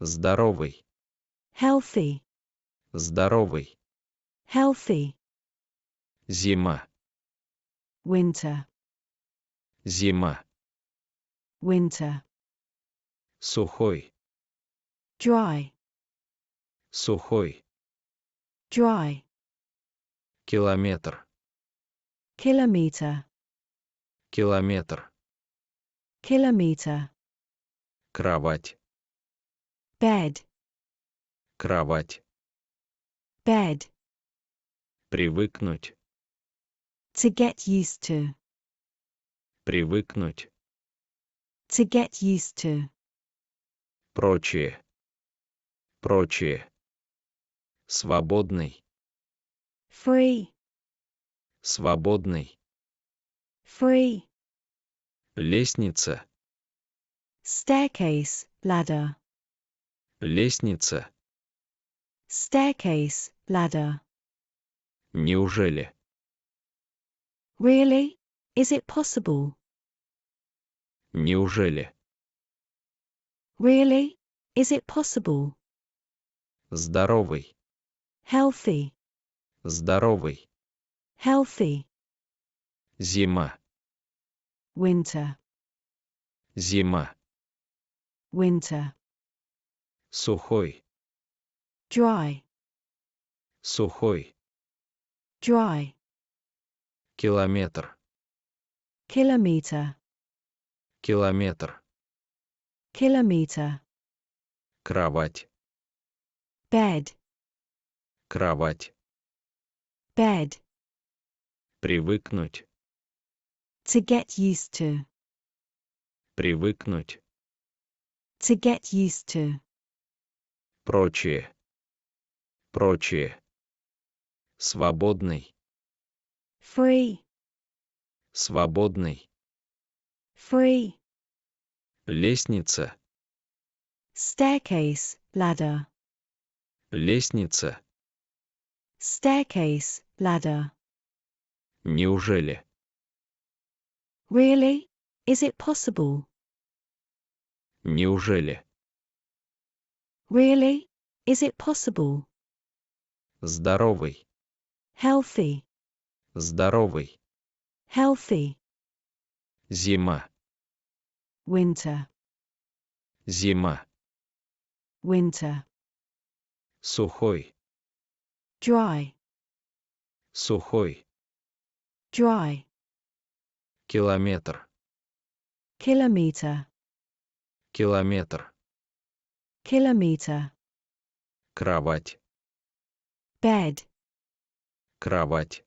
Здоровый. Healthy. Здоровый. Healthy. Зима. Winter. Зима. Winter. Сухой. Dry. Сухой. Dry. Километр. Kilometer. Километр. Kilometer. Кровать. Bed. Кровать. Bed. Привыкнуть. To get used to. Привыкнуть. To get used to. Прочее. Прочее. Свободный. Free. Свободный. Free. Лестница. Staircase. Ladder. Лестница. Staircase. Ladder. Неужели? Really? Is it possible? Неужели? Really? Is it possible? Здоровый. Healthy. Здоровый. Healthy. Зима. Winter. Зима. Winter. Сухой. Dry. Сухой. Dry. Километр. Kilometer. Километр. Kilometer. Кровать. Bed. Кровать. Bed. Привыкнуть. To get used to. Привыкнуть. To get used to. Прочее. Прочее. Свободный. Free. Свободный. Free. Лестница. Staircase. Ladder. Лестница. Staircase. Ladder. Неужели? Really? Is it possible? Неужели? Really? Is it possible? Здоровый. Healthy. Здоровый. Healthy. Зима. Winter. Зима. Winter. Сухой. Dry. Сухой. Dry. Километр. Kilometer. Километр. Kilometer. Кровать. Bed. Кровать.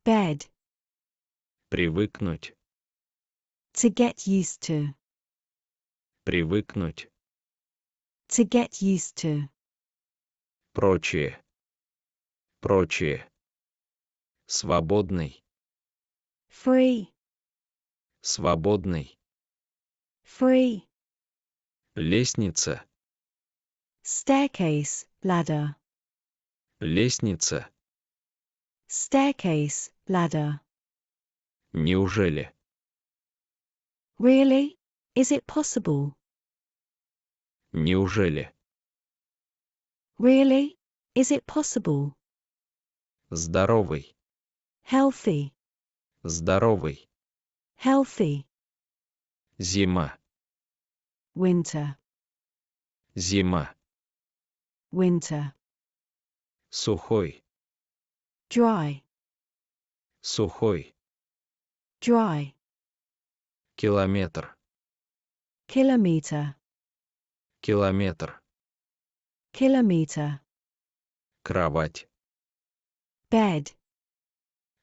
Bed. Привыкнуть. To get used to. Привыкнуть. To get used to. Прочее. Прочее. Свободный. Free. Свободный. Free. Лестница. Staircase. Ladder. Лестница. Staircase. Ladder. Неужели? Really? Is it possible? Неужели? Really? Is it possible? Здоровый. Healthy. Здоровый. Healthy. Зима. Winter. Зима. Winter. Сухой. Dry. Сухой. Dry. Километр. Kilometer. Километр. Kilometer. Кровать. Bed.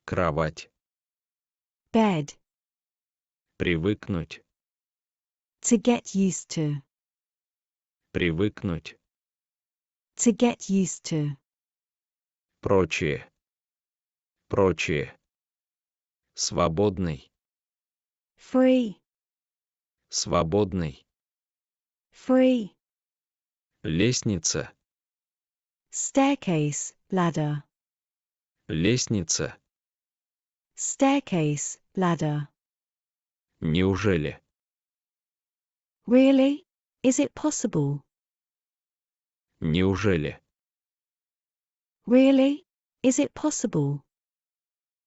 Кровать. Bed. Привыкнуть. To get used to. Привыкнуть. To get used to. Прочее. Прочее. Свободный. Free. Свободный. Free. Лестница. Staircase. Ladder. Лестница. Staircase. Ladder. Неужели? Really? Is it possible? Неужели? Really? Is it possible?